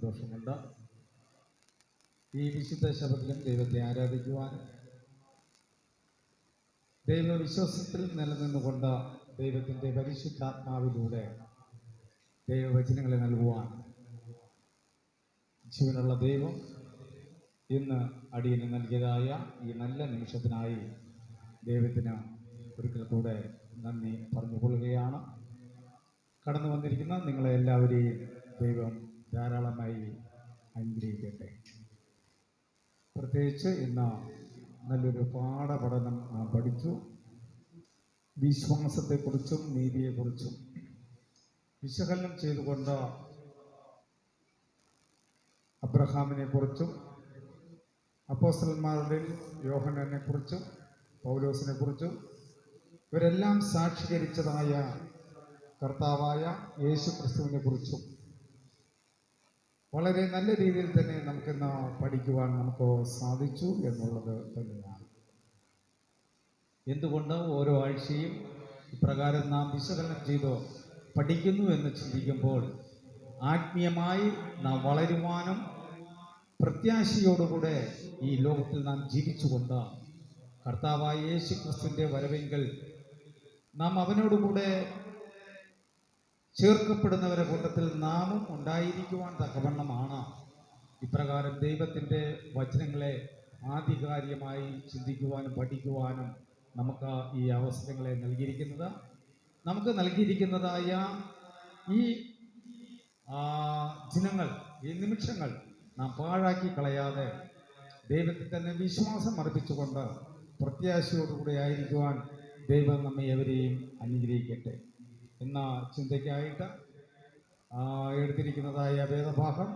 സന്തോഷമുണ്ട്. ഈ വിശുദ്ധ ശബത്തിലും ദൈവത്തെ ആരാധിക്കുവാൻ, ദൈവവിശ്വാസത്തിൽ നിലനിന്നുകൊണ്ട് ദൈവത്തിൻ്റെ പരിശുദ്ധാത്മാവിലൂടെ ദൈവവചനങ്ങളെ നൽകുവാൻ ജീവനുള്ള ദൈവം ഇന്ന് അടിയന് നൽകിയതായ ഈ നല്ല നിമിഷത്തിനായി ദൈവത്തിന് ഒരിക്കൽ കൂടെ നന്ദി പറഞ്ഞുകൊള്ളുകയാണ്. കടന്നു വന്നിരിക്കുന്ന നിങ്ങളെ എല്ലാവരെയും ദൈവം ധാരാളമായി അനുഗ്രഹിക്കട്ടെ. പ്രത്യേകിച്ച് ഇന്ന് നല്ലൊരു പാഠപഠനം നാം പഠിച്ചു. വിശ്വാസത്തെക്കുറിച്ചും നീതിയെക്കുറിച്ചും വിശകലനം ചെയ്തുകൊണ്ട് അബ്രഹാമിനെക്കുറിച്ചും അപ്പോസ്തലന്മാരുടെ യോഹന്നാനെക്കുറിച്ചും പൗലോസിനെക്കുറിച്ചും ഇവരെല്ലാം സാക്ഷീകരിച്ചതായ കർത്താവായ യേശു ക്രിസ്തുവിനെ കുറിച്ചും വളരെ നല്ല രീതിയിൽ തന്നെ നമുക്കിന്ന് പഠിക്കുവാൻ നമുക്ക് സാധിച്ചു എന്നുള്ളത് തന്നെയാണ്. എന്തുകൊണ്ട് ഓരോ ആഴ്ചയും ഇപ്രകാരം നാം വിശകലനം ചെയ്ത് പഠിക്കുന്നു എന്ന് ചിന്തിക്കുമ്പോൾ ആത്മീയമായി നാം വളരുവാനും പ്രത്യാശയോടുകൂടെ ഈ ലോകത്തിൽ നാം ജീവിച്ചുകൊണ്ട് കർത്താവായ യേശു ക്രിസ്തുവിൻ്റെ വരവെങ്കിൽ നാം അവനോടുകൂടെ ചേർക്കപ്പെടുന്നവരെ കൂട്ടത്തിൽ നാമും ഉണ്ടായിരിക്കുവാൻ തക്കവണ്ണമാണ് ഇപ്രകാരം ദൈവത്തിൻ്റെ വചനങ്ങളെ ആധികാരികമായി ചിന്തിക്കുവാനും പഠിക്കുവാനും നമുക്ക് ഈ അവസരങ്ങളെ നൽകിയിരിക്കുന്നത്. നമുക്ക് നൽകിയിരിക്കുന്നതായ ഈ ദിനങ്ങൾ, ഈ നിമിഷങ്ങൾ നാം പാഴാക്കി കളയാതെ ദൈവത്തിൽ തന്നെ വിശ്വാസം അർപ്പിച്ചുകൊണ്ട് പ്രത്യാശയോടുകൂടി ആയിരിക്കുവാൻ ദൈവം നമ്മെ എവരെയും അനുഗ്രഹിക്കട്ടെ. എന്ന ചിന്തയ്ക്കായിട്ട് എടുത്തിരിക്കുന്നതായ വേദഭാഗം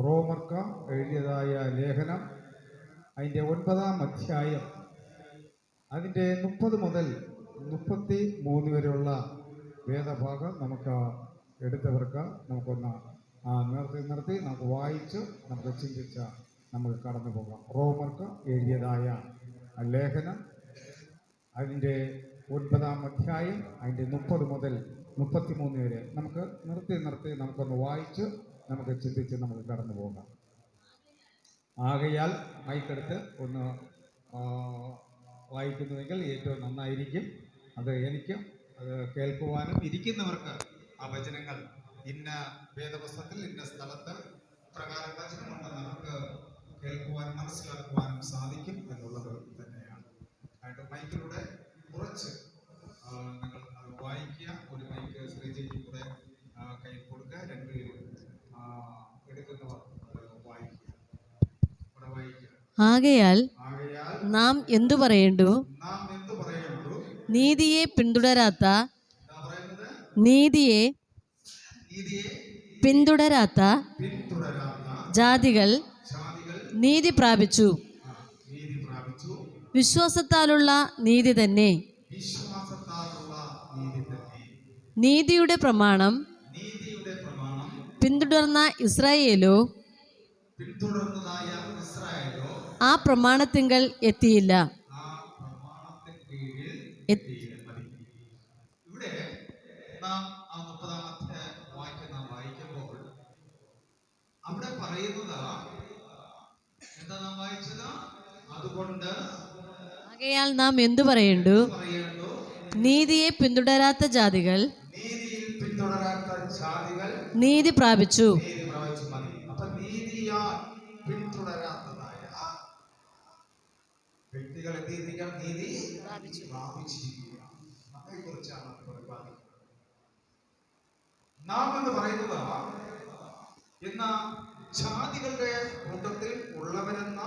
റോമർക്ക് എഴുതിയതായ ലേഖനം അതിൻ്റെ 9-ാം അധ്യായം അതിൻ്റെ 30 മുതൽ 33 വരെയുള്ള വേദഭാഗം നമുക്ക് എടുത്തവർക്ക് നമുക്കൊന്ന് നിർത്തി നമുക്ക് വായിച്ച് നമുക്ക് ചിന്തിച്ച് നമുക്ക് കടന്നു പോകാം. റോമർക്ക് എഴുതിയതായ ലേഖനം അതിൻ്റെ 9-ാം അധ്യായം അതിൻ്റെ 30 മുതൽ 33 വരെ നമുക്ക് നിർത്തി നമുക്കൊന്ന് വായിച്ച് നമുക്ക് ചിന്തിച്ച് നമുക്ക് കടന്നു പോകാം. ആകയാൽ മൈക്കെടുത്ത് ഒന്ന് വായിക്കുന്നുവെങ്കിൽ ഏറ്റവും നന്നായിരിക്കും. അത് എനിക്കും അത് കേൾക്കുവാനും ഇരിക്കുന്നവർക്ക് ആ വചനങ്ങൾ ഇന്ന വേദപുസ്തകത്തിൽ ഇന്ന സ്ഥലത്ത് പ്രകാരം വചനമുണ്ടെന്ന് നമുക്ക് കേൾക്കുവാനും മനസ്സിലാക്കുവാനും സാധിക്കും എന്നുള്ളത് തന്നെയാണ്. ആയിട്ട് മൈക്കിലൂടെ കുറച്ച് നിങ്ങൾ അത് വായിക്കുക. ഒരു മൈക്ക് ശ്രീജയ്ക്ക് കൂടെ കൈ കൊടുക്കുക. രണ്ടുപേരും എടുക്കുന്നവർ വായിക്കുക. ആകയാൽ നാം എന്തു പറയേണ്ടു? നീതിയെ പിന്തുടരാത്ത ജാതികൾ നീതി പ്രാപിച്ചു. വിശ്വാസത്താലുള്ള നീതി തന്നെ. നീതിയുടെ പ്രമാണം പിന്തുടർന്ന ഇസ്രായേലോ ആ പ്രമാണത്തിങ്കൽ എത്തിയില്ല. ഇവിടെ നാം 30-ാമത്തെ വാക്യം നാം വായിക്കുമ്പോൾ അവിടെ പറയുന്നത് എന്താ നാം വായിച്ചത്? അതുകൊണ്ട് ആകയാൽ നാം എന്തു പറയേണ്ടു? നീതിയെ പിന്തുടരാത്ത ജാതികൾ നീതി പ്രാപിച്ചു. അപ്പൊ നീതിയാൽ പിന്തുടരാത്തതായ വ്യക്തികൾ നീതി പ്രാപിച്ചിരിക്കുക. നമ്മെക്കുറിച്ചാണ് പ്രതിപാദിക്കുന്നത്. നാം എന്ന് പറയുന്നത് എന്ന ജാതികളുടെ കൂട്ടത്തിൽ ഉള്ളവരെന്ന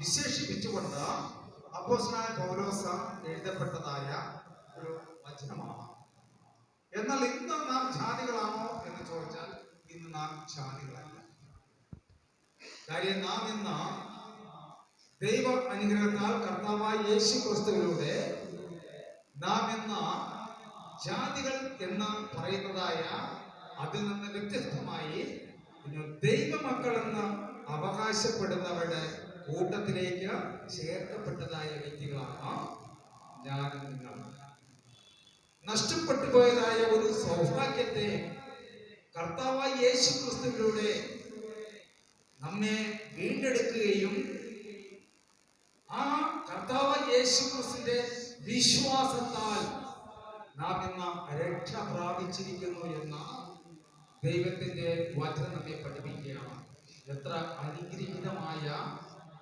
വിശേഷിപ്പിച്ചുകൊണ്ട് അപ്പോസ്തലനായ പൗലോസ് എഴുതപ്പെട്ടതായ ഒരു വചനമാണ്. എന്നാൽ ഇന്ന് നാം ജാതികളാണോ എന്ന് ചോദിച്ചാൽ ഇന്ന് നാം ജാതികളല്ല. കാര്യം നാം ഇന്ന് ദൈവ അനുഗ്രഹത്താൽ കർത്താവായ യേശു ക്രിസ്തുവിലൂടെ നാം ഇന്ന് ജാതികൾ എന്ന് പറയുന്നതായ അതിൽ നിന്ന് വ്യത്യസ്തമായി ദൈവമക്കൾ എന്ന് അവകാശപ്പെടുന്നവരുടെ കൂട്ടത്തിലേക്ക് ചേർക്കപ്പെട്ടതായ വ്യക്തികളാണ് ഞാനും നിങ്ങളും. നഷ്ടപ്പെട്ടു പോയതായ ഒരു സൗഭാഗ്യത്തെ കർത്താവായ യേശു ക്രിസ്തുവിലൂടെ നമ്മെ വീണ്ടെടുക്കുകയും ആ കർത്താവായ യേശു ക്രിസ്തുവിന്റെ വിശ്വാസത്താൽ നാം ഇന്ന് രക്ഷ പ്രാപിച്ചിരിക്കുന്നു എന്ന ദൈവത്തിന്റെ വചനം നമ്മെ പഠിപ്പിക്കുകയാണ്. എത്ര അനുഗ്രഹീതമായ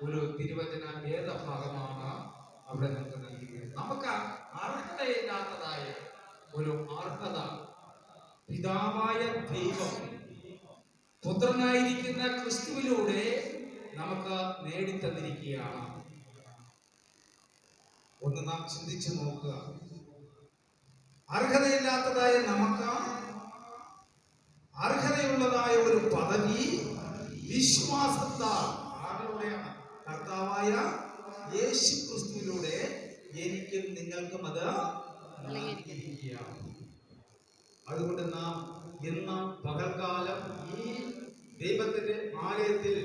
ഒരു തിരുവചന വേദഭാഗമാണ് അവിടെ നമുക്ക് നൽകിയത്. നമുക്ക് അർഹതയില്ലാത്തതായ ഒരു അർഹത പിതാവായ ദൈവം പുത്രനായിരിക്കുന്ന ക്രിസ്തുവിലൂടെ നമുക്ക് നേടിത്തന്നിരിക്കുകയാണ്. ഒന്ന് നാം ചിന്തിച്ചു നോക്കുക. അർഹതയില്ലാത്തതായ നമുക്ക് അർഹതയുള്ളതായ ഒരു പദവി വിശ്വാസത്താൽ ആരിലൂടെയാണ്? കർത്താവായ യേശു ക്രിസ്തുവിലൂടെ എനിക്കും നിങ്ങൾക്കും അത് നൽകിയിരിക്കുകയാണ്. അതുകൊണ്ട് നാം ഇന്ന് പകൽക്കാലം ഈ ദൈവത്തിന്റെ ആലയത്തിൽ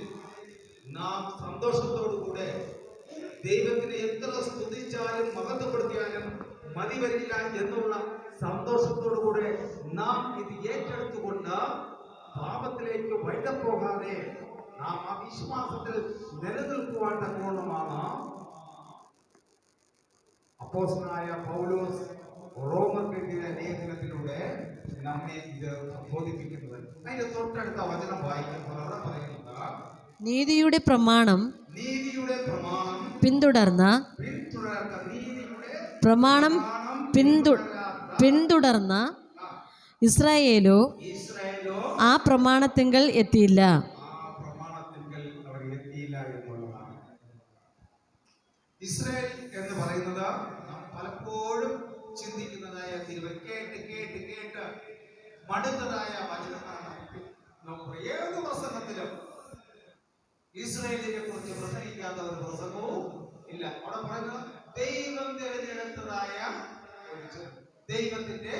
നാം സന്തോഷത്തോടുകൂടെ ദൈവത്തിനെ എത്ര സ്തുതിച്ചാലും മഹത്വപ്പെടുത്തിയാലും മതി വരില്ല എന്നുള്ള സന്തോഷത്തോടുകൂടെ നാം ഇത് ഏറ്റെടുത്തുകൊണ്ട് പാപത്തിലേക്ക് വഴുതപ്പോകാതെ നാം ആ വിശ്വാസത്തിൽ നിലനിൽക്കുവാൻ തക്കവണ്ണമാണ് അപ്പോസ്തലനായ പൗലോസ് റോമർക്കെതിരെ ലേഖനത്തിലൂടെ നമ്മെ ഇത് ബോധിപ്പിക്കുന്നത്. അതിന്റെ തൊട്ടടുത്ത വചനം വായിക്കുമ്പോൾ അവിടെ പറയുന്നത്, നീതിയുടെ പ്രമാണം പിന്തുടർന്ന പിന്തുടർന്ന ഇസ്രായേലോ ആ പ്രമാണത്തിങ്കൽ എത്തിയില്ല. ഇസ്രായേൽ എന്ന് പറയുന്നത് നാം പലപ്പോഴും ചിന്തിക്കുന്നതായ കേട്ട് കേട്ട് കേട്ട് മടുത്തതായ വചനമാണ്. ഏത് പ്രസംഗത്തിലും ഇസ്രായേലിനെ കുറിച്ച് പ്രസംഗിക്കാത്ത ഒരു പ്രസംഗവും ഇല്ല. അവിടെ പറയുന്നത് ദൈവം തിരഞ്ഞെടുത്തതായ ദൈവത്തിന്റെ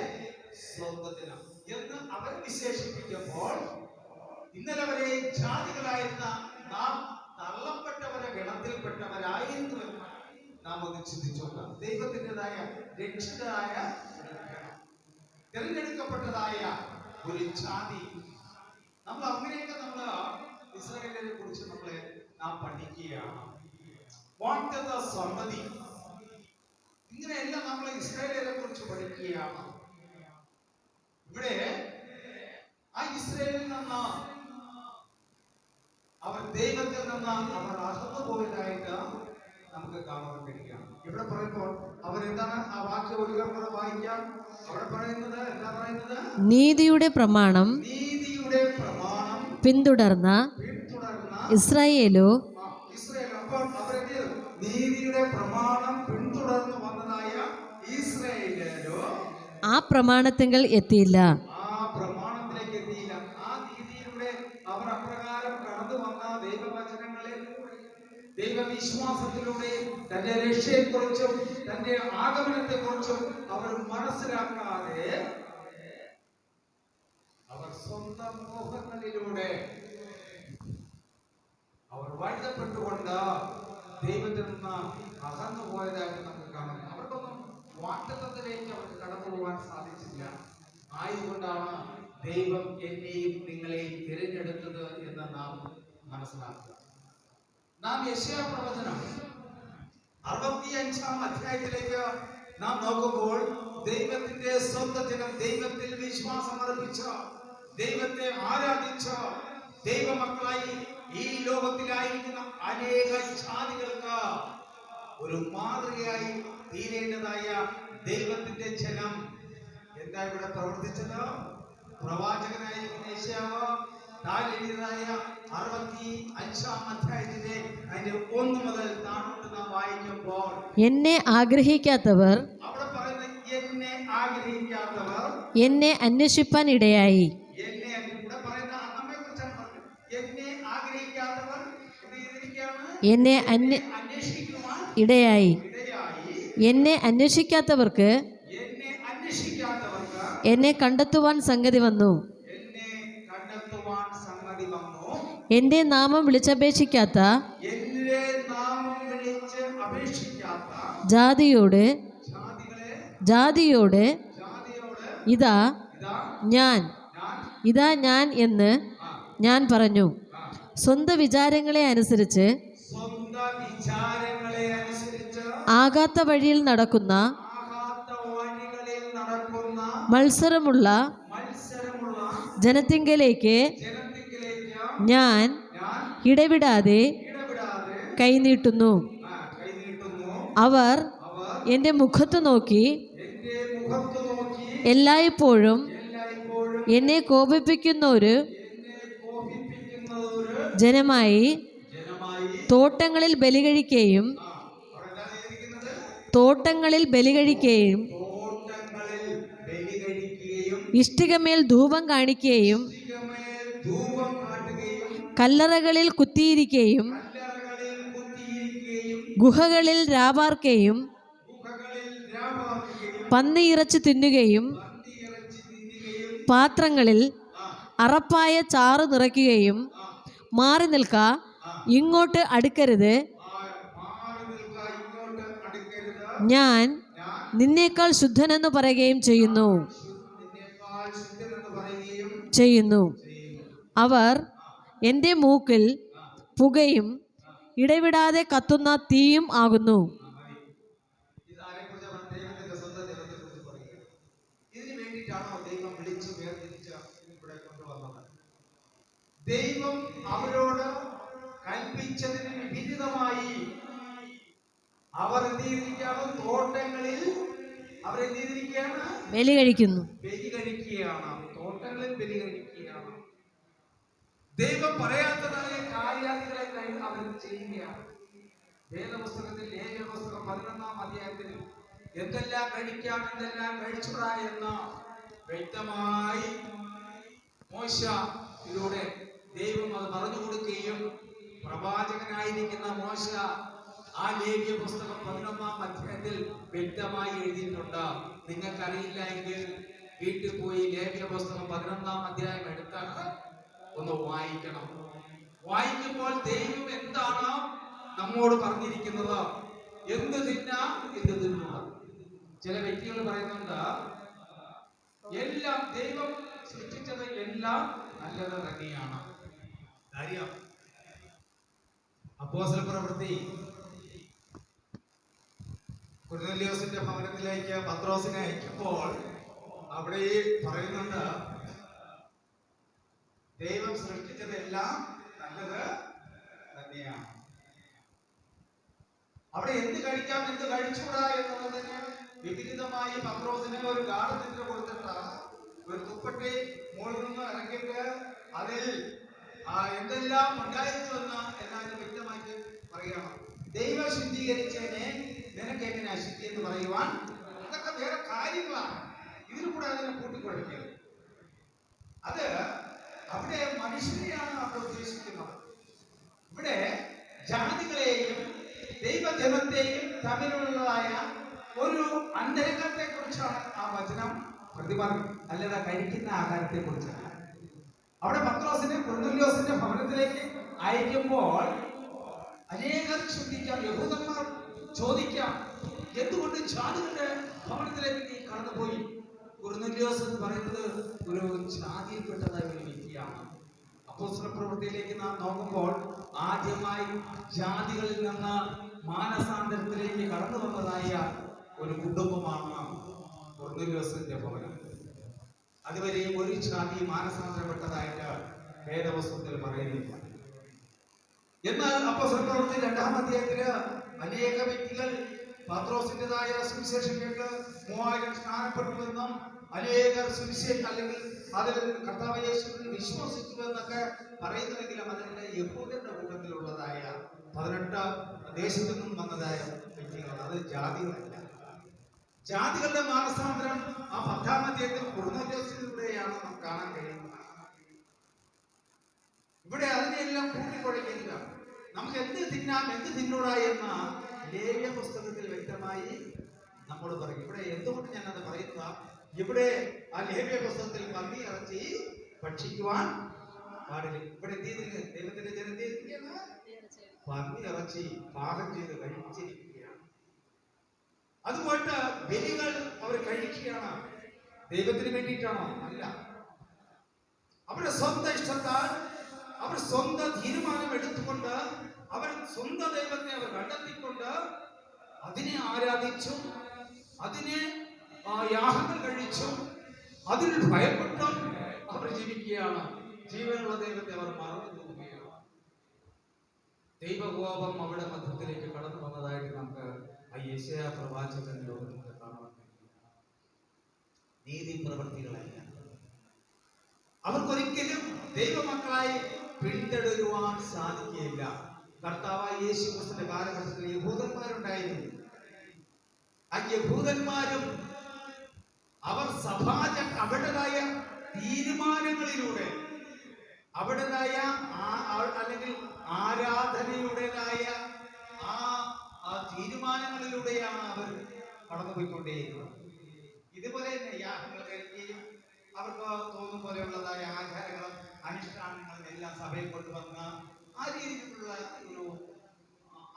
സ്വന്തത്തിനാണ് എന്ന് അവർ വിശേഷിപ്പിക്കുമ്പോൾ, ഇന്നലെ വരെ ജാതികളായിരുന്ന നാം തള്ളപ്പെട്ടവരെ ഗണത്തിൽപ്പെട്ടവരായിരുന്നു എന്ന് നാം ഒന്ന് ചിന്തിച്ചോക്കാം. ദൈവത്തിൻ്റെതായ രക്ഷിതരായ തിരഞ്ഞെടുക്കപ്പെട്ടതായ ഒരു ജാതി. നമ്മൾ അങ്ങനെയൊക്കെ ഇസ്രായേലിനെ കുറിച്ച് നാം പഠിക്കുകയാണ്. വാഗ്ദത്ത സമ്മതി, ഇങ്ങനെയെല്ലാം നമ്മൾ ഇസ്രായേലിനെ കുറിച്ച് പഠിക്കുകയാണ്. ഇവിടെ ആ ഇസ്രായേലിൽ നിന്ന് അവർ ദൈവത്തിൽ നിന്ന് അവർ അകന്നു പോയതായിട്ട് നമുക്ക് കാണാൻ കഴിയുകയാണ്. ഇവിടെ പറയുമ്പോൾ അവരെന്താണ് ആ വാക്യം ഒരു വായിക്കാം. അവിടെ പറയുന്നത് എന്താ പറയുന്നത്? നീതിയുടെ പ്രമാണം പിന്തുടർന്ന ഇസ്രായേലോ നീതിയുടെ പ്രമാണം പിന്തുടർന്നു വന്നതായ ഇസ്രായേലോ ആ പ്രമാണത്തിങ്കൽ എത്തിയില്ല. ആ പ്രമാണത്തിലേക്ക് എത്തിയില്ല. ആ നീതിയിലൂടെ അവർ അപ്രകാരം കടന്നു വന്ന ദൈവവചനങ്ങളെ ദൈവവിശ്വാസത്തിലൂടെ തന്റെ രക്ഷയെക്കുറിച്ചും തന്റെ ആഗമനത്തെക്കുറിച്ചും അവർ മനസ്സിലാക്കാതെ അവർ സ്വന്തം മോഹങ്ങളിലൂടെ അവർ വഴുതപ്പെട്ടുകൊണ്ട് ദൈവത്തിൽ നിന്ന് അകന്നു പോയതായിട്ട് നമുക്ക് കാണാം. അവർക്കൊന്നും വാഗ്ദത്തത്തിലേക്ക് അവർക്ക് കടന്നു പോകാൻ സാധിച്ചില്ല. ആയതുകൊണ്ടാണ് ദൈവം എന്നെയും നിങ്ങളെയും തിരഞ്ഞെടുത്തത് എന്ന് നാം മനസ്സിലാക്കുക. നാം യെശയ്യാ പ്രവചനം 65-ാം അധ്യായത്തിലേക്ക് നാം നോക്കുമ്പോൾ ദൈവത്തിന്റെ സ്വന്തം ജനം ദൈവത്തിൽ വിശ്വാസം അർപ്പിച്ച, ദൈവത്തെ ആരാധിച്ച ദൈവമക്കളായി ഈ ലോകത്തിലായിരിക്കുന്ന അനേക ജാതികൾക്ക് ഒരു മാതൃകയായി തീരേണ്ടതായ ദൈവത്തിന്റെ ജനം എന്താ ഇവിടെ പ്രവർത്തിച്ചത്? പ്രവാചകനായിരിക്കുന്ന യെശയ്യാവ് താൻ എഴുതിയതായ 65-ാം അധ്യായത്തിന്റെ അതിന്റെ 1 മുതൽ താഴോട്ട് നാം വായിക്കുമ്പോൾ, എന്നെ ആഗ്രഹിക്കാത്തവർ അവിടെ പറയുന്നത് എന്നെ ആഗ്രഹിക്കാത്തവർ എന്നെ അന്വേഷിപ്പാൻ ഇടയായി. എന്നെ ഇടയായി. എന്നെ അന്വേഷിക്കാത്തവർക്ക് എന്നെ കണ്ടെത്തുവാൻ സംഗതി വന്നു. എന്റെ നാമം വിളിച്ചപേക്ഷിക്കാത്ത ജാതിയോട് ഇതാ ഞാൻ ഇതാ ഞാൻ എന്ന് ഞാൻ പറഞ്ഞു. സ്വന്തം വിചാരങ്ങളെ അനുസരിച്ച് സ്വന്തം വിചാരങ്ങളെ അനുസരിച്ച് ആകാത്ത വഴിയിൽ നടക്കുന്ന ആകാത്ത വഴികളിൽ നടക്കുന്ന മത്സരമുള്ള ജനത്തിങ്കലേക്ക് ഞാൻ ഇടവിടാതെ കൈനീട്ടുന്നു. അവർ എൻ്റെ മുഖത്ത് നോക്കി എല്ലായ്പ്പോഴും എന്നെ കോപിപ്പിക്കുന്നൊരു ജനമായി തോട്ടങ്ങളിൽ ബലികഴിക്കുകയും ഇഷ്ടികമേൽ ധൂപം കാണിക്കുകയും കല്ലറകളിൽ കുത്തിയിരിക്കുകയും ഗുഹകളിൽ രാപാർക്കുകയും പന്നിയിറച്ചി തിന്നുകയും പാത്രങ്ങളിൽ അറപ്പായ ചാറ് നിറയ്ക്കുകയും മാറി നിൽക്ക, ഇങ്ങോട്ട് അടുക്കരുത്, ഞാൻ നിന്നേക്കാൾ ശുദ്ധനെന്ന് പറയുകയും ചെയ്യുന്നു. അവർ എൻ്റെ മൂക്കിൽ പുകയും ഇടവിടാതെ കത്തുന്ന തീയും ആകുന്നു. ദൈവം അവരോട് കൽപ്പിച്ചതിന് വിപരീതമായി അവർ എന്ത് ചെയ്തിരിക്കുകയാണ്? തോട്ടങ്ങളിൽ അവരെന്ത് ചെയ്തിരിക്കുകയാണ്? ബലി കഴിക്കുകയാണ്. തോട്ടങ്ങളിൽ ബലി കഴിക്കുകയാണ്. ദൈവം പറയാത്തതായ കാര്യാദികളെ അവർ ചെയ്യുകയാണ്. വേദപുസ്തകത്തിൽ ലേവ്യ പുസ്തകം 11-ാം അധ്യായത്തിൽ എന്തെല്ലാം കഴിക്കാം, എന്തെല്ലാം കഴിച്ചുകൂടാ എന്ന് വ്യക്തമായി മോശയിലൂടെ ദൈവം അത് പറഞ്ഞു കൊടുക്കുകയും പ്രവാചകനായിരിക്കുന്ന മോശ ആ ലേവ്യ പുസ്തകം 11-ാം അധ്യായത്തിൽ വ്യക്തമായി എഴുതിയിട്ടുണ്ട്. നിങ്ങൾക്കറിയില്ല എങ്കിൽ വീട്ടിൽ പോയി ലേവ്യ പുസ്തകം 11-ാം അധ്യായം എടുത്താണ് ഒന്ന് വായിക്കണം. വായിക്കുമ്പോൾ ദൈവം എന്താണ് നമ്മോട് പറഞ്ഞിരിക്കുന്നത്? എന്ത് തിന്നാം, എന്ത് തിന്നുക. ചില വ്യക്തികൾ പറയുന്നുണ്ട് എല്ലാം ദൈവം സൃഷ്ടിച്ചത് എല്ലാം നല്ലത് തന്നെയാണ്. കാര്യം അപ്പോസ്തല പ്രവൃത്തി കൊർന്നേലിയോസിന്റെ ഭവനത്തിലേക്ക് പത്രോസിനെ അയക്കുമ്പോൾ അവിടെ പറയുന്നുണ്ട് ദൈവം സൃഷ്ടിച്ചതെല്ലാം നല്ലത് തന്നെയാണ്. അവിടെ എന്ത് കഴിക്കാം, എന്ത് കഴിച്ചുകൂടാ എന്നുള്ളതിന് വിപരീതമായി പത്രോസിന് ഒരു ഗാഠനിദ്ര കൊടുത്തിട്ട് ഒരു തുപ്പട്ടി മുകളിൽ നിന്ന് ഇറങ്ങിയിട്ട് അതിൽ എന്തെല്ലാം ഉണ്ടായിരുന്നുവെന്ന് എന്നാലും വ്യക്തമായിട്ട് പറയണം. ദൈവം ശുദ്ധീകരിച്ചതിനെ നിനക്ക് എങ്ങനെ അശുദ്ധി എന്ന് പറയുവാൻ? അതൊക്കെ വേറെ കാര്യങ്ങളാണ്. ഇതിനു കൂടെ അതിനെ കൂട്ടിക്കൊടുക്കരുത്. അത് അവിടെ മനുഷ്യനെയാണ് അവിടെ ഉദ്ദേശിക്കുന്നത്. ഇവിടെ ജാതികളെയും ദൈവജനത്തെയും തമ്മിലുള്ളതായ ഒരു അന്തരംഗത്തെ കുറിച്ചാണ് ആ വചനം പ്രതിപാദിക്കുന്നത്, അല്ലാതെ കഴിക്കുന്ന ആഹാരത്തെ കുറിച്ചാണ്. അവിടെ പത്രോസിനെ കൊർന്നേലിയോസിന്റെ ഭവനത്തിലേക്ക് അയക്കുമ്പോൾ അനേകർ ചിന്തിക്കാം, യഹൂദന്മാർ ചോദിക്കാം, എന്തുകൊണ്ട് ജാതികളുടെ ഭവനത്തിലേക്ക് നീ കടന്നുപോയി? കൊർന്നേലിയോസ് എന്ന് പറയുന്നത് ഒരു ജാതിയിൽപ്പെട്ടതായ ഒരു വ്യക്തിയാണ്. അപ്പോസ്തല പ്രവൃത്തിയിലേക്ക് നാം നോക്കുമ്പോൾ ആദ്യമായി ജാതികളിൽ നിന്ന് മാനസാന്തരത്തിലേക്ക് കടന്നു വന്നതായ ഒരു കുടുംബമാണ് കൊർന്നേലിയോസിന്റെ ഭവനം. അതുവരെയും ഒരു ജാതി മാനസാന്തരപ്പെട്ടതായിട്ട് വേദപുസ്തകത്തിൽ പറയുന്നില്ല. എന്നാൽ അപ്പോസ്തല പ്രവൃത്തി 2-ാം അധ്യായത്തില് അനേക വ്യക്തികൾ പത്രോസിന്റേതായ സുവിശേഷം കേട്ട് 3000 സ്നാനപ്പെട്ടുവെന്നും അനേകർ സുവിശേഷം അല്ലെങ്കിൽ അതിൽ കർത്താവ് യേശുവിൽ വിശ്വസിച്ചു എന്നൊക്കെ പറയുന്നുവെങ്കിലും അതിന്റെ യഹൂദരുടെ കൂട്ടത്തിലുള്ളതായ 18 ദേശത്തു നിന്നും വന്നതായ വ്യക്തികളാണ്. അത് ജാതികളല്ല. ജാതികളുടെ മാനസാന്തരം ആ 10-ാം അധ്യായത്തിൽ കൊർന്നേലിയോസിലൂടെയാണ് നമുക്ക് കാണാൻ കഴിയുന്നത്. ഇവിടെ അതിനെല്ലാം കൂട്ടിക്കുഴയ്ക്കില്ല. നമുക്ക് എന്ത് തിന്നാം, എന്ത് തിന്നൂടാ എന്ന ലേവ്യ പുസ്തകത്തിൽ വ്യക്തമായി നമ്മോട് പറയും. ഇവിടെ എന്തുകൊണ്ട് ഞാനത് പറയുക? ഇവിടെ ആ ലേവ്യ പുസ്തകത്തിൽ പന്നി ഇറച്ചി ഭക്ഷിക്കുവാൻ പാടില്ല. ഇവിടെ എന്ത് ചെയ്തിരിക്കുക? ദൈവത്തിന്റെ ജനത്തെ പന്നി ഇറച്ചി പാകം ചെയ്ത് കഴിച്ചിരിക്കുകയാണ്. അതുകൊണ്ട് ബലികൾ അവർ കഴിക്കുകയാണ്. ദൈവത്തിന് വേണ്ടിയിട്ടാണോ? അല്ല. അവരുടെ സ്വന്തം ഇഷ്ടത്താൽ അവർ സ്വന്തം തീരുമാനം എടുത്തുകൊണ്ട് അവർ സ്വന്തം ദൈവത്തെ അവർ കണ്ടെത്തിക്കൊണ്ട് അതിനെ ആരാധിച്ചു, അതിനെ യാഗങ്ങൾ കഴിച്ചു, അതിൽ ഭയപ്പെട്ടും അവർ ജീവിക്കുകയാണ്. ജീവനുള്ള ദൈവത്തെ അവർ മറന്നു പോവുകയാണ്. ദൈവകോപം അവിടെ മധ്യത്തിലേക്ക് കടന്നു വന്നതായിട്ട് നമുക്ക് ആ യെശയ്യാ പ്രവാചകനിലൂടെ നമുക്ക് കാണാൻ കഴിയും. നീതി പ്രവൃത്തികളല്ല, അവർക്കൊരിക്കലും ദൈവമക്കളായി പിന്തുടരുവാൻ സാധിക്കുകയില്ല. കർത്താവായ യേശു ക്രിസ്തുവിന്റെ കാലഘട്ടത്തിൽ യഹൂദന്മാരുണ്ടായിരുന്നു. ആ യഹൂദന്മാരും അവർ അവരുടേതായ തീരുമാനങ്ങളിലൂടെ, അവരുടേതായ അല്ലെങ്കിൽ ആരാധനയുടേതായ ആ തീരുമാനങ്ങളിലൂടെയാണ് അവർ കടന്നുപോയിക്കൊണ്ടേയിരുന്നത്. ഇതുപോലെ തന്നെ യാഗങ്ങൾ കഴിക്കുകയും അവർക്ക് തോന്നും പോലെയുള്ളതായ ആചാരങ്ങളും അനുഷ്ഠാനങ്ങളും എല്ലാം സഭയിൽ കൊണ്ടുവന്ന് ആ രീതിയിലുള്ള ഒരു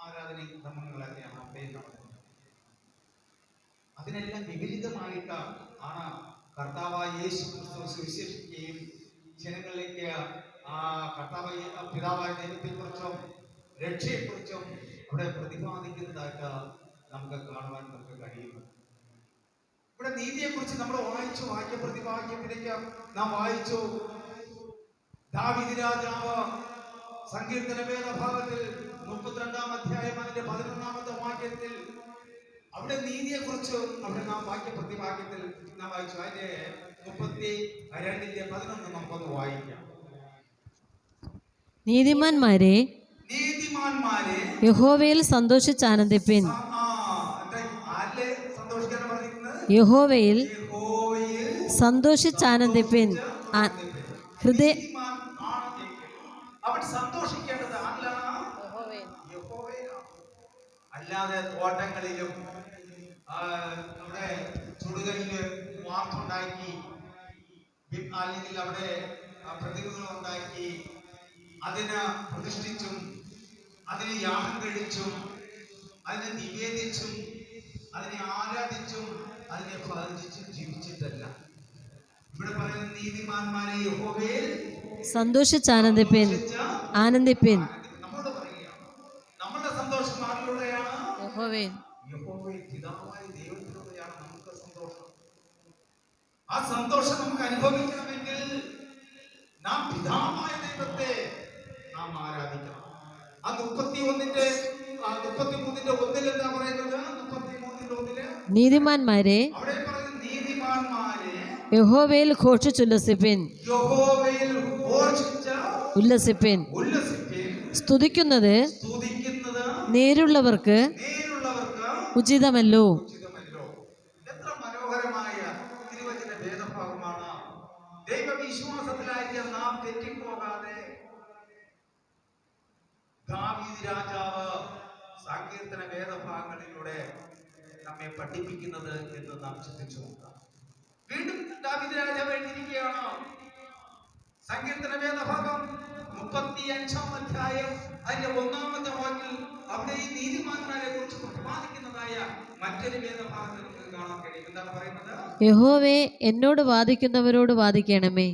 ആരാധന ക്രമങ്ങളൊക്കെയാണ് അവിടെ നടക്കുന്നത്. അതിനെല്ലാം വിപരീതമായിട്ട് ആണ് കർത്താവായ യേശു ക്രിസ്തു സുവിശേഷിക്കുകയും ജനങ്ങളിലേക്ക് കർത്താവായ പിതാവായ ദൈവത്തെക്കുറിച്ചും രക്ഷയെക്കുറിച്ചും അവിടെ പ്രതിപാദിക്കുന്നതായിട്ട് നമുക്ക് കാണുവാൻ നമുക്ക് കഴിയുന്നു. ഇവിടെ നീതിയെക്കുറിച്ച് നമ്മൾ വായിച്ചു, വാക്യപ്രതിവാക്യത്തിലേക്ക് നാം വായിച്ചു. ദാവീദ് രാജാവ് സങ്കീർത്തന വേദഭാഗത്തിൽ 32-ാം അധ്യായം അതിന്റെ 11-ാമത്തെ വാക്യത്തിൽ അവിടെ നീതിയെക്കുറിച്ച് അവിടെ നാം വാക്യപ്രതിവാക്യത്തിൽ നാം വായിച്ചു. അതിന്റെ 32-ന്റെ 11 നമുക്കൊന്ന് വായിക്കാം. നീതിമാന്മാരെ യഹോവയിൽ സന്തോഷിച്ചാനന്ദിപ്പിൻ. യഹോവയിൽ സന്തോഷിച്ചാനന്ദിപ്പിൻ. ഹൃദയ സന്തോഷിക്കേണ്ടത് അല്ലാതെ തോട്ടങ്ങളിലും നമ്മുടെ ചുടുകല്ലില് വാർത്തുണ്ടാക്കി അല്ലെങ്കിൽ അവിടെ പ്രതിമകൾ ഉണ്ടാക്കി അതിനെ പ്രതിഷ്ഠിച്ചും അതിനെ യാഗം കഴിച്ചും അതിനെ നിവേദിച്ചും അതിനെ ആരാധിച്ചും അതിനെ ഭജിച്ചും ജീവിച്ചിട്ടല്ല. ഇവിടെ പറയുന്ന നീതിമാന്മാരെ യഹോവയിൽ സന്തോഷിച്ചാനന്ദിപ്പിൻ, ആനന്ദിപ്പിൻ. നമ്മളോട് പറയുകയാണ്, നമ്മുടെ സന്തോഷം ആരിലൂടെയാണ്? യഹോവയിൽ. പിതാവായ ദൈവത്തിലൂടെയാണ് നമുക്ക് സന്തോഷം. ആ സന്തോഷം നമുക്ക് അനുഭവിക്കണമെങ്കിൽ നാം പിതാവായ ദൈവത്തെ നാം ആരാധിക്കണം. ആ 33-ന്റെ 1 എന്താ പറയുന്നത്? 33-ന്റെ 1 നീതിമാന്മാരെ അവിടെ പറയുന്നത് നീതിമാന്മാരെ യഹോവയിൽ ഘോഷിച്ചുല്ലസിപ്പിൻ, ഉല്ലസിപ്പിൻ. സ്തുതിക്കുന്നത് നേരുള്ളവർക്ക് ഉചിതമല്ലോ. എത്ര മനോഹരമായ തിരുവചന വേദഭാഗമാണ്. ദൈവവിശ്വാസത്തിലായിരിക്കും നാം തെറ്റിപ്പോകാതെ ദാവീദ് രാജാവ് സങ്കീർത്തന വേദഭാഗങ്ങളിലൂടെ നമ്മെ പഠിപ്പിക്കുന്നത് എന്ന് നാം ചിന്തിച്ചു നോക്കാം. വീണ്ടും ദാവീദ് രാജാവ് എഴുതിയിരിക്കുകയാണ് സങ്കീർത്തന വേദഭാഗം 35-ാം അധ്യായം അതിന്റെ 1-ാമത്തെ വാക്കിൽ അവിടെ ഈ നീതിമാന്മാരെ കുറിച്ച് പ്രതിപാദിക്കുന്നതായ മറ്റൊരു വേദഭാഗത്തിൽ നമുക്ക് കാണാൻ കഴിയും. എന്താണ് പറയുന്നത്? യഹോവേ, എന്നോട് വാദിക്കുന്നവരോട് വാദിക്കണമേ,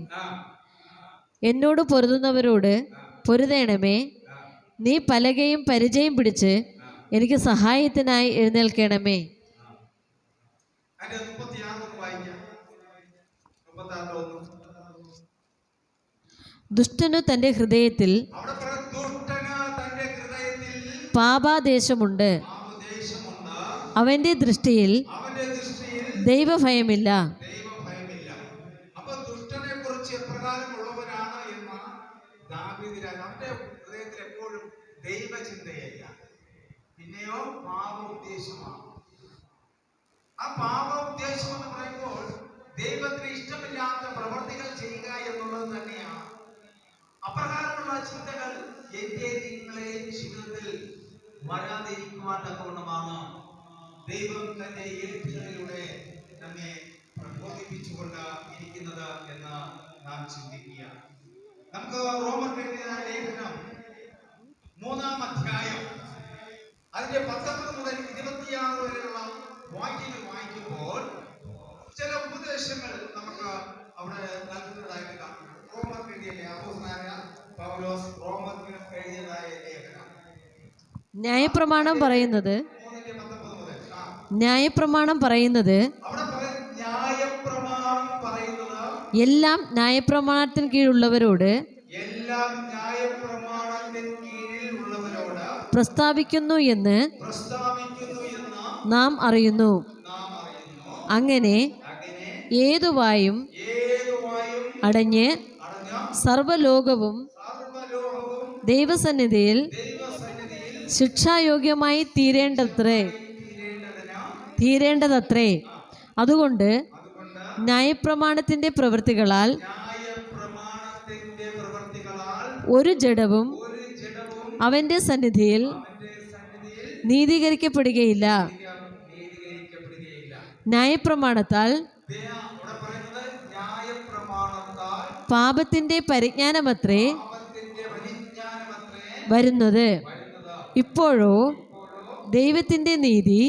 എന്നോട് പൊരുതുന്നവരോട് പൊരുതേണമേ. നീ പലകയും പരിചയം പിടിച്ച് എനിക്ക് സഹായത്തിനായി എഴുന്നേൽക്കണമേ. ദുഷ്ടനു തന്റെ ഹൃദയത്തിൽ പാപാദേശമുണ്ട്, അവന്റെ ദൃഷ്ടിയിൽ ദൈവഭയമില്ല. പിന്നെയോ പാപ ഉദ്ദേശമാണ്. ആ പാപ ഉദ്ദേശം എന്ന് പറയുമ്പോൾ ദൈവത്തിന് ഇഷ്ടമില്ലാത്ത പ്രവർത്തികൾ ചെയ്യുക എന്നുള്ളത് തന്നെയാണ്. അപ്രകാരമുള്ള ചിന്തകൾ എന്റെ നിങ്ങളെ ജീവിതത്തിൽ വരാതിരിക്കുവാൻ തക്കവണ്ണമാണ് ദൈവം തന്റെ എഴുത്തുകളിലൂടെ നമ്മെ പ്രബോധിപ്പിച്ചുകൊണ്ട് ഇരിക്കുന്നത് എന്ന് നാം ചിന്തിക്കുക. നമുക്ക് റോമർക്കെഴുതിയ ലേഖനം 3-ാം അധ്യായം അതിന്റെ 19 മുതൽ 26 വരെയുള്ള വാക്യങ്ങൾ വായിക്കുമ്പോൾ ചില ഉപദേശങ്ങൾ നമുക്ക് അവിടെ നൽകുന്നതായിട്ട് കാണുന്നു. റോമർ റോമർക്ക് എഴുതിയതായ ലേഖനം ന്യായപ്രമാണം പറയുന്നത് 3:19 മുതൽ. ന്യായപ്രമാണം പറയുന്നത് അവിടെ ന്യായപ്രമാണം പറയുന്നത് എല്ലാം ന്യായപ്രമാണത്തിന് കീഴുള്ളവരോട് എല്ലാം ന്യായപ്രമാണത്തിന് കീഴിൽ ഉള്ളവരോട് പ്രസ്താവിക്കുന്നു എന്ന് എന്ന് നാം അറിയുന്നു. നാം അറിയുന്നു. അങ്ങനെ അങ്ങനെ ഏതുവായും അടഞ്ഞ് സർവലോകവും ദൈവസന്നിധിയിൽ ശിക്ഷായോഗ്യമായി തീരേണ്ടതത്രേ. അതുകൊണ്ട് ന്യായപ്രമാണത്തിന്റെ പ്രവൃത്തികളാൽ ഒരു ജഡവും അവന്റെ സന്നിധിയിൽ നീതീകരിക്കപ്പെടുകയില്ല. ന്യായപ്രമാണത്താൽ പാപത്തിന്റെ പരിജ്ഞാനമത്രേ വരുന്നത്. ഇപ്പോഴോ ദൈവത്തിന്റെ നീതി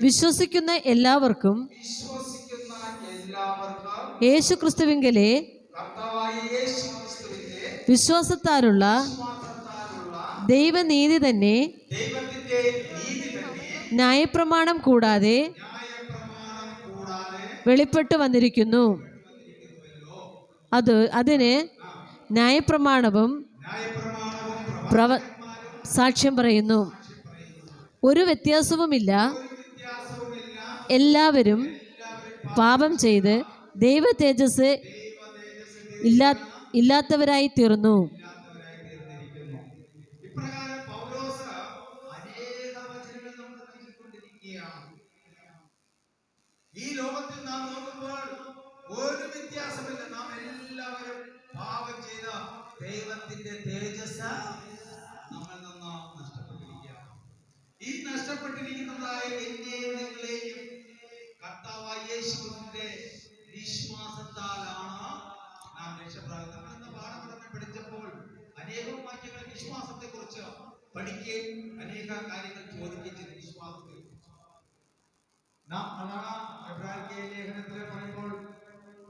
വിശ്വസിക്കുന്ന എല്ലാവർക്കും യേശുക്രിസ്തുവിങ്കലെ വിശ്വാസത്താലുള്ള ദൈവനീതി തന്നെ ന്യായപ്രമാണം കൂടാതെ വെളിപ്പെട്ടു വന്നിരിക്കുന്നു. അതിന് ന്യായപ്രമാണവും സാക്ഷ്യം പറയുന്നു. ഒരു വ്യത്യാസവുമില്ല. എല്ലാവരും പാപം ചെയ്ത് ദൈവ തേജസ് ഇല്ലാത്തവരായി തീർന്നു. ഈ ലോകത്തിൽ നാം നോക്കുമ്പോൾ ഒരു വ്യത്യാസമില്ല. നാം എല്ലാവരും പാപം ചെയ്ത ദൈവത്തിന്റെ തേജസ് നമ്മിൽ നിന്ന് നഷ്ടപ്പെട്ടിരിക്കുകയാണ്. ഈ നഷ്ടപ്പെട്ടിരിക്കുന്നതായ എന്നെയും നിങ്ങളെയും കർത്താവായ യേശുവിന്റെ വിശ്വാസത്താലാണ് നാം രക്ഷപ്പെടുന്നത്. നമ്മൾ ഇന്ന് പാഠപഠനം പഠിച്ചപ്പോൾ അനേകം വാക്യങ്ങൾ വിശ്വാസത്തെ കുറിച്ച് പഠിക്കുകയും അനേക കാര്യങ്ങൾ ചോദിക്കുകയും ചെയ്തു. വിശ്വാസത്തെ നാം എബ്രായ ലേഖനത്തിൽ പറയുമ്പോൾ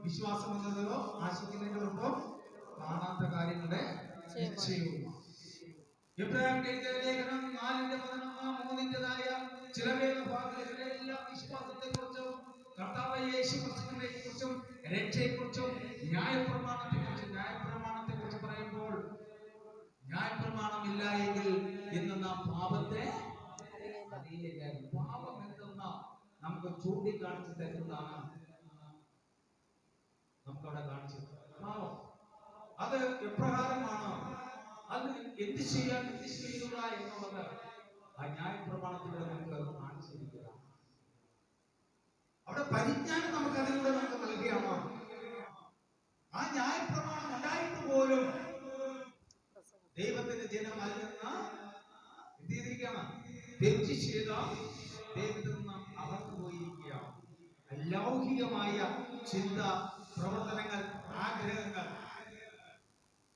വിശ്വാസം എന്നതോ ആശിക്കുന്നതിനോടൊപ്പം കാണാത്ത കാര്യങ്ങളുടെ നിശ്ചയവുമാണ്. എബ്രായ ലേഖനം 4:11-3 ചില വേദഭാഗങ്ങളിലെല്ലാം വിശ്വാസത്തെ കുറിച്ചും കർത്താവായ യേശുക്രിസ്തുവിനെ കുറിച്ചും രക്ഷയെ കുറിച്ചും ന്യായപ്രമാണത്തെ കുറിച്ച് പറയുമ്പോൾ ന്യായപ്രമാണം ഇല്ല എങ്കിൽ ഇന്ന് നാം പാപത്തെ പാപം എന്തെന്ന നമുക്ക് ചൂണ്ടിക്കാണിച്ചു തരുന്നതാണ്. നമുക്കവിടെ കാണിച്ചത് പാപം അത് എപ്രകാരമാണ്, അത് എന്ത് ചെയ്യുക എന്നുള്ളത് ആ ന്യായപ്രമാണത്തിലൂടെ നമുക്ക് കാണിച്ചിരിക്കുക. അവിടെ പരിജ്ഞാനം നമുക്ക് അതിലൂടെ നമുക്ക് നൽകുകയാണ്. ആ ന്യായപ്രമാണം ഉണ്ടായിട്ട് പോലും ദൈവത്തിന്റെ ജനം അതിൽ നിന്ന് എന്ത് ചെയ്തിരിക്കുകയാണ്? തെറ്റ് ചെയ്ത ദൈവത്തിൽ നിന്ന് അകന്നു പോയിരിക്കുകയാണ്. ലൗകികമായ ചിന്ത, പ്രവർത്തനങ്ങൾ, ആഗ്രഹങ്ങൾ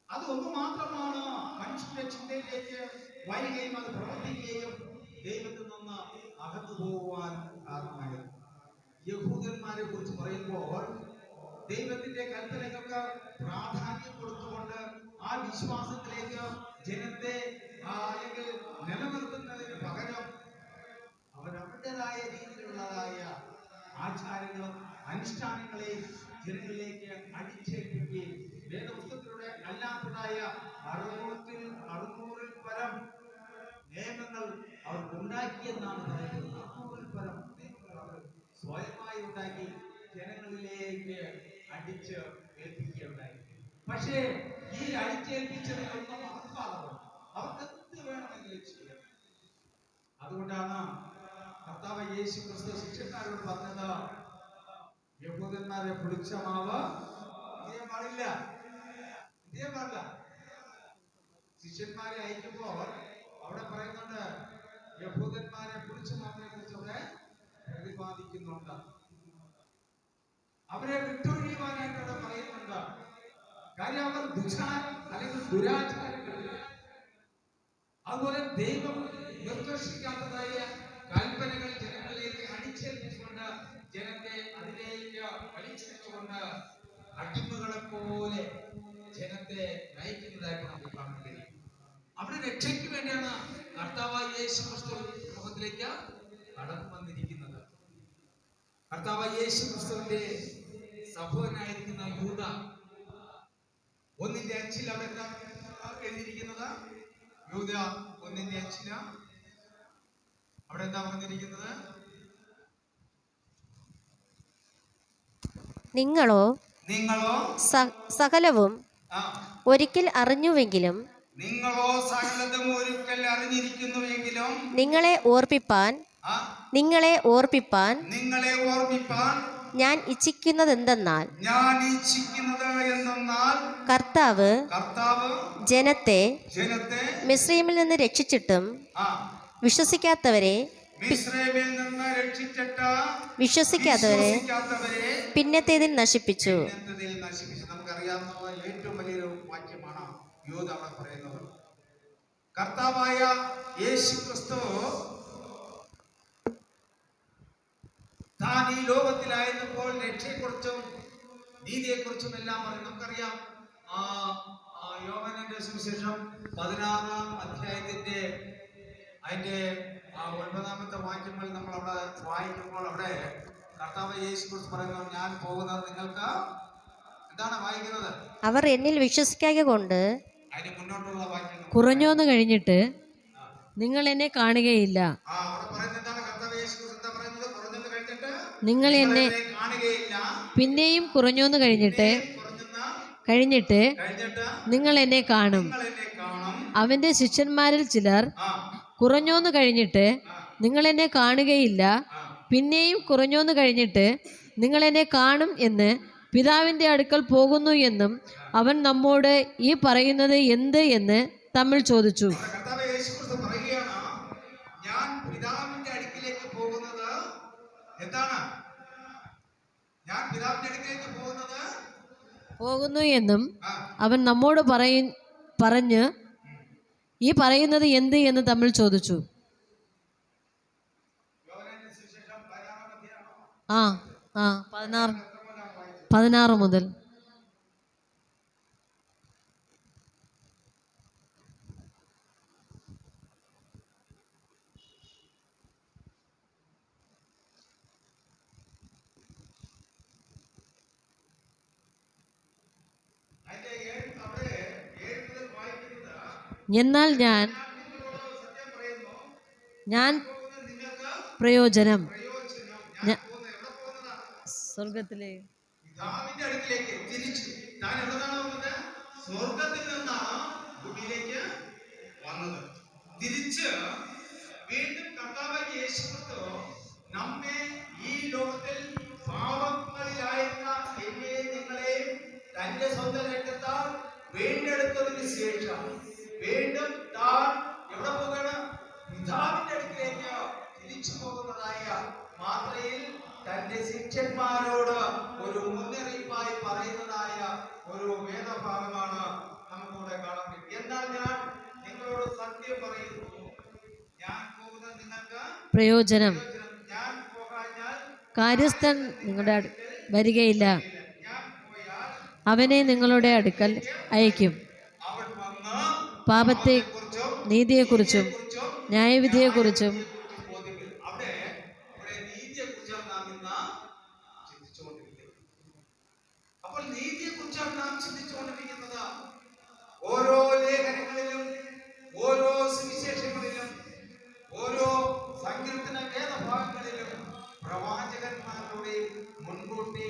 അതൊന്നു മാത്രമാണ് മനുഷ്യന്റെ ചിന്തയിലേക്ക് വരികയും അത് പ്രവർത്തിക്കുകയും ദൈവത്തിൽ നിന്ന് അകന്നു പോകുവാൻ കാരണമായത്. യഹൂദന്മാരെ കുറിച്ച് പറയുമ്പോൾ ദൈവത്തിന്റെ കൽപ്പനകൾക്ക് പ്രാധാന്യം കൊടുത്തുകൊണ്ട് ആ വിശ്വാസത്തിലേക്ക് ജനത്തെ അല്ലെങ്കിൽ നിലനിർത്തുന്നതിന് പകരം അവരവരുടേതായ രീതിയിലുള്ളതായ ആചാരങ്ങളും അനുഷ്ഠാനങ്ങളെയും ജനങ്ങളിലേക്ക് അടിച്ചേൽപ്പിക്കുകയും വേദപുസ്തകത്തിലൂടെ അല്ലാത്തതായ 600-ൽ പരം നിയമങ്ങൾ അവർ ഉണ്ടാക്കിയെന്നാണ് പറയുന്നത്. 600-ൽ പരം നിയമങ്ങൾ അവർ സ്വയമായി ഉണ്ടാക്കി ജനങ്ങളിലേക്ക് അടിച്ച് ഏൽപ്പിക്കുകയുണ്ടായി. പക്ഷേ ഈ അടിച്ചേൽപ്പിച്ചതിനൊന്നും അർത്ഥമാണ്. അവർക്ക് എന്ത് വേണമെങ്കിലും ചെയ്യാം. അതുകൊണ്ടാണ് കർത്താവ് യേശുക്രിസ്തു ശിഷ്യന്മാരോട് പറഞ്ഞത്, യഹൂദന്മാരെ പുളിച്ച മാവ് ഇതേ പാടില്ല. ശിഷ്യന്മാരെ അയക്കുമ്പോൾ അവിടെ പറയുന്നുണ്ട്, യഹൂദന്മാരെ പുളിച്ച മാവിനെ കുറിച്ച് അവിടെ പ്രതിപാദിക്കുന്നുണ്ട്. അവരെ വിട്ടൊഴിയുവാനായിട്ട് അവിടെ പറയുന്നുണ്ട്. കാര്യം അവർ ദുരാചാരം അല്ലെങ്കിൽ ദുരാചാരങ്ങൾ, അതുപോലെ ദൈവം നിർദ്ദേശിക്കാത്തതായ കൽപ്പനകൾ ജനങ്ങളിലേക്ക് അടിച്ചേൽപ്പിച്ചുകൊണ്ട് ജനത്തെ അതിലേക്ക് വലിച്ചെടുത്തുകൊണ്ട് അടിമകളെ പോലെ ജനത്തെ നയിക്കുന്നതായിട്ട് നമുക്ക് കാണാൻ കഴിയും. അവിടെ രക്ഷയ്ക്ക് വേണ്ടിയാണ് കർത്താവായ യേശു ക്രിസ്തു ലോകത്തിലേക്ക് കടന്നു വന്നിരിക്കുന്നത്. കർത്താവായ യേശു ക്രിസ്തുവിന്റെ സഹോദരനായിരിക്കുന്ന യൂദ 1:5 അവിടെ എന്താ എഴുതിയിരിക്കുന്നത്? യൂദ 1:5 അവിടെ എന്താ പറഞ്ഞിരിക്കുന്നത്? നിങ്ങളോ സകലവും ഒരിക്കൽ അറിഞ്ഞുവെങ്കിലും അറിഞ്ഞിരിക്കുന്നുവെങ്കിലും നിങ്ങളെ ഓർപ്പിപ്പാൻ ഞാൻ ഇച്ഛിക്കുന്നതെന്തെന്നാൽ കർത്താവ് ജനത്തെ മിസ്രയീമിൽ നിന്ന് രക്ഷിച്ചിട്ടും വിശ്വസിക്കാത്തവരെ പിന്നത്തേതിൽ നശിപ്പിച്ചു. നമുക്കറിയാവുന്ന ഏറ്റവും വലിയൊരു വാക്യമാണ് യൂദ അവിടെ പറയുന്നത്. കർത്താവായ യേശു ക്രിസ്തു താൻ ഈ ലോകത്തിലായിരുന്നപ്പോൾ രക്ഷയെക്കുറിച്ചും നീതിയെക്കുറിച്ചും എല്ലാം പറയും. നമുക്കറിയാം യോഹന്നാന്റെ സുവിശേഷം 16-ാം അധ്യായത്തിന്റെ അതിന്റെ 9-ാമത്തെ വാക്യങ്ങൾ നമ്മൾ അവിടെ വായിക്കുമ്പോൾ അവിടെ കർത്താവ് യേശു ക്രിസ്തു പറയുന്നു, ഞാൻ പോകുന്നത് നിങ്ങൾക്ക് എന്താണ് വായിക്കുന്നത്? അവർ എന്നിൽ വിശ്വസിക്കാതെ കൊണ്ട് അതിന് മുന്നോട്ടുള്ള വാക്യങ്ങൾ കുറഞ്ഞോന്ന് കഴിഞ്ഞിട്ട് നിങ്ങൾ എന്നെ കാണുകയില്ല. നിങ്ങൾ എന്നെ പിന്നെയും കുറഞ്ഞോന്ന് കഴിഞ്ഞിട്ട് നിങ്ങൾ എന്നെ കാണും. അവന്റെ ശിഷ്യന്മാരിൽ ചിലർ കുറഞ്ഞോന്ന് കഴിഞ്ഞിട്ട് നിങ്ങൾ എന്നെ കാണുകയില്ല, പിന്നെയും കുറഞ്ഞോന്ന് കഴിഞ്ഞിട്ട് നിങ്ങൾ എന്നെ കാണും എന്ന് പിതാവിന്റെ അടുക്കൽ പോകുന്നു എന്നും അവൻ നമ്മോട് ഈ പറയുന്നത് എന്ത് എന്ന് തമ്മിൽ ചോദിച്ചു. പോകുന്നു എന്നും അവൻ നമ്മോട് പറഞ്ഞ് ഈ പറയുന്നത് എന്ത് എന്ന് തമ്മിൽ ചോദിച്ചു. 16 മുതൽ എന്നാൽ ഞാൻ പ്രയോജനം സ്വർഗത്തിലെ സ്വർഗത്തിൽ നിന്നാണ് ഭൂമിയിലേക്ക് വന്നത്. തിരിച്ച് വീണ്ടും കർത്താവായ യേശു ക്രിസ്തു നമ്മെ ഈ ലോകത്തിൽ പാപങ്ങളിലായിരുന്ന എന്നെയും നിങ്ങളെയും തന്റെ സ്വന്തം രക്തത്താൽ വീണ്ടെടുത്തതിന് ശേഷം വീണ്ടും താൻ എവിടെ പോകണം? പിതാവിന്റെ അടുക്കിലേക്ക് തിരിച്ചു പോകുന്നതായ മാത്രയിൽ തന്റെ ശിഷ്യന്മാരോട് ഒരു മുന്നറിയിപ്പായി പറയുന്നതായ ഒരു വേദഭാഗമാണ് നമുക്കിവിടെ കാണാൻ പറ്റും. എന്നാൽ ഞാൻ നിങ്ങളോട് സത്യം പറയുന്നു, ഞാൻ പോകുന്നത് നിങ്ങൾക്ക് പ്രയോജനം. ഞാൻ പോകാഞ്ഞാൽ കാര്യസ്ഥൻ നിങ്ങളുടെ വരികയില്ല. ഞാൻ പോയാൽ അവനെ നിങ്ങളുടെ അടുക്കൽ അയക്കും. അവൻ വന്ന് പാപത്തെ നീതിയെക്കുറിച്ചും ന്യായവിധിയെക്കുറിച്ചും ഓരോ ലേഖനങ്ങളിലും ഓരോ സുവിശേഷങ്ങളിലും ഓരോ സങ്കീർത്തന വേദഭാഗങ്ങളിലും പ്രവാചകന്മാരുടെ മുൻകൂട്ടി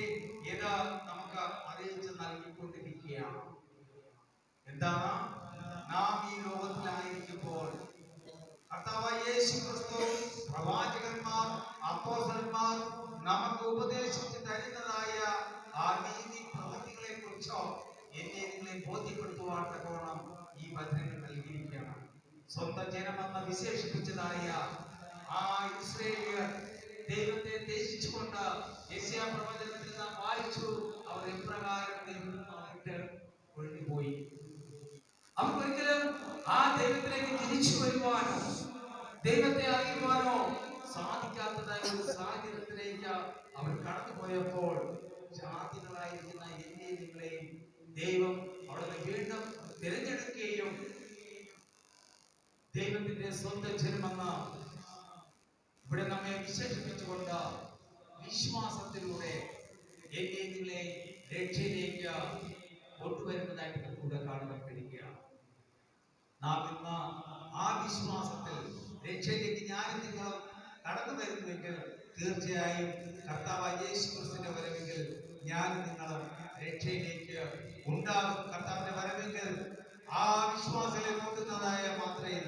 ഇത് നമുക്ക് അറിയിച്ച് നൽകിക്കൊണ്ടിരിക്കുകയാണ്. എന്താണ്? നാം ഈ ലോകത്തിലായിരിക്കുമ്പോൾ കർത്താവായ യേശു ക്രിസ്തു പ്രവാചകന്മാർ അപ്പോസ്തലന്മാർ നമുക്ക് ഉപദേശിച്ച് തരുന്നതായ ആ നീതി പ്രവൃത്തികളെ കുറിച്ചോ എന്നെ നിങ്ങളെ ബോധ്യപ്പെടുത്തുവാൻ തക്കോണം ഈ വചനങ്ങൾ നൽകിയിരിക്കുകയാണ്. സ്വന്തം ജനമെന്ന് വിശേഷിപ്പിച്ചതായ ആ ഇസ്രായേലിയർ ദൈവത്തെ ദേശിച്ചുകൊണ്ട് യെശയ്യാ പ്രവചനത്തിൽ നാം വായിച്ചു. അവർ എപ്രകാരം ദൈവമായിട്ട് ഒഴിഞ്ഞുപോയി. അവർക്കൊരിക്കലും ആ ദൈവത്തിലേക്ക് തിരിച്ചു വരുവാനോ ദൈവത്തെ അറിയുവാനോ സാധിക്കാത്തതായ ഒരു സാഹചര്യത്തിലേക്ക് അവർ കടന്നുപോയപ്പോൾ ജാതികളായിരിക്കുന്ന എന്നെ നിങ്ങളെയും ദൈവം അവിടുന്ന് വീണ്ടും തിരഞ്ഞെടുക്കുകയും ദൈവത്തിന്റെ സ്വന്തം ജനമെന്ന് ഇവിടെ നമ്മെ വിശേഷിപ്പിച്ചുകൊണ്ട് വിശ്വാസത്തിലൂടെ എന്നെ നിങ്ങളെ രക്ഷയിലേക്ക് കൊണ്ടുവരുന്നതായിട്ട് നമുക്കിവിടെ കാണാൻ കഴിയുകയാണ്. നാം ഇന്ന് ആ വിശ്വാസത്തിൽ രക്ഷയിലേക്ക് ഞാനും നിങ്ങളും കടന്നു വരുന്നുവെങ്കിൽ തീർച്ചയായും കർത്താവായ യേശു ക്രിസ്തുവിന്റെ വരവെങ്കിൽ ഞാനും നിങ്ങളും രക്ഷയിലേക്ക് ഉണ്ടാകും. കർത്താവിന്റെ വരവെങ്കിൽ ആ വിശ്വാസത്തെ നോക്കുന്നതായ മാത്രയിൽ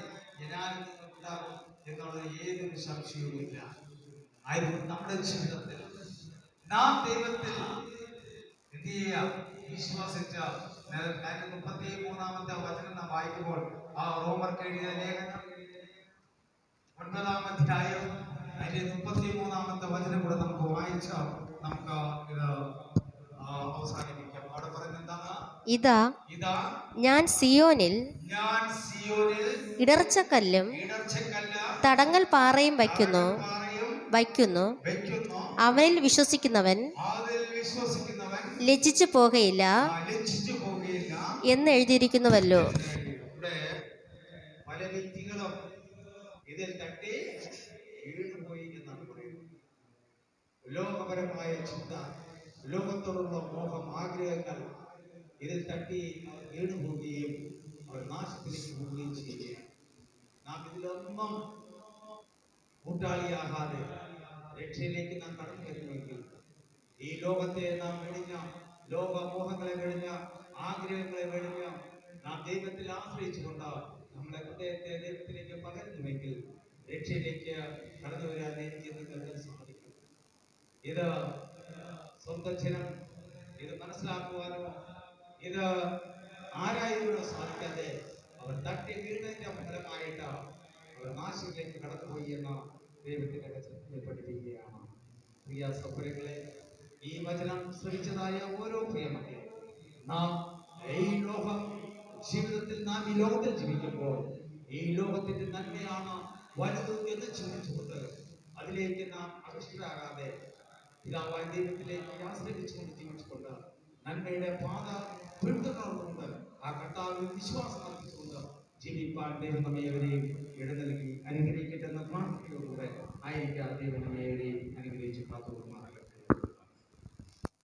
ഞാനും നിങ്ങൾ ഉണ്ടാകും എന്നുള്ള ഏതൊരു സംശയവുമില്ല. ആയിരുന്നു നമ്മുടെ ജീവിതത്തിൽ നാം ദൈവത്തിൽ എന്ത് ചെയ്യുക? വിശ്വസിച്ച 33-ാമത്തെ വചനം നാം വായിക്കുമ്പോൾ ആ റോമർക്ക് എഴുതിയ ലേഖനം 9-ാം അധ്യായം അതിന്റെ 33-ാമത്തെ വചനം കൂടെ നമുക്ക് വായിച്ചാൽ നമുക്ക് ഇത് അവസാനിപ്പിക്കാം. അവിടെ പറയുന്നത് എന്താണ്? ഇതാ ഞാൻ സിയോനിൽ ഇടർച്ചക്കല്ലും തടങ്ങൽ പാറയും വയ്ക്കുന്നു. അവനിൽ വിശ്വസിക്കുന്നവൻ ലജ്ജിച്ചു പോകയില്ല എന്ന് എഴുതിയിരിക്കുന്നുവല്ലോ. പല വ്യക്തികളും ഇതിൽ തട്ടി വീണുപോയി എന്നാണ് പറയുന്നത്. ലോകപരമായ ചിന്ത, ലോകത്തോടുള്ള മോഹം, ആഗ്രഹങ്ങൾ ഇതിൽ തട്ടി വീണുപോവുകയും അവർ നാശത്തിലേക്ക് പോവുകയും ചെയ്യുകയാണ്. നാം ഇതിലൊന്നും കൂട്ടാളിയാകാതെ രക്ഷയിലേക്ക് നാം കടന്നു വരുമെങ്കിൽ ഈ ലോകത്തെ നാം വെടിഞ്ഞ, ലോകമോഹങ്ങളെ വെടിഞ്ഞ, ആഗ്രഹങ്ങളെ വെടിഞ്ഞ നാം ദൈവത്തിൽ ആശ്രയിച്ചുകൊണ്ട് നമ്മുടെ ഹൃദയത്തെ ദൈവത്തിലേക്ക് പകരുന്നുവെങ്കിൽ രക്ഷയിലേക്ക് കടന്നു വരാൻ എനിക്ക് നിങ്ങൾക്ക് സാധിക്കും. ഇത് സ്വന്തം ജനം ഇത് മനസ്സിലാക്കുവാനോ ഇത് ആരായുവാനോ സാധിക്കാതെ അവർ തട്ടി വീണതിന്റെ ഫലമായിട്ട് അവർ നാശത്തിലേക്ക് കടന്നുപോയി എന്ന ദൈവത്തിന്റെ വചനത്തിൽ പഠിപ്പിക്കുകയാണ്. പ്രിയ സഹോദരങ്ങളെ, ഈ വചനം ശ്രമിച്ചതായ ഓരോ പ്രിയമക്കളെ നാം ഈ ലോകം ജീവിതത്തിൽ നാം ഈ ലോകത്തിൽ ജീവിക്കുമ്പോൾ ഈ ലോകത്തിന്റെ നന്മയാണ് വലുത് എന്ന് ചിന്തിച്ചുകൊണ്ട് അതിലേക്ക് നാം അകൃഷ്ടരാകാതെ പിതാവായ ദൈവത്തിലേക്ക് ആശ്രയിച്ചുകൊണ്ട് ജീവിച്ചുകൊണ്ട് നന്മയുടെ പാത പിന്തുടർന്നുകൊണ്ട് ആ കർത്താവിൽ വിശ്വാസം അർപ്പിച്ചുകൊണ്ട് ജീവിപ്പാൻ ദൈവം നമ്മയെവരെയും ഇട നൽകി അനുഗ്രഹിക്കട്ടെ എന്ന പ്രാർത്ഥനയോടുകൂടെ ആയിരിക്കാം ദൈവം നമ്മയെവരെയും അനുഗ്രഹിച്ച് കാത്തുകൊള്ളുമാറാകട്ടെ.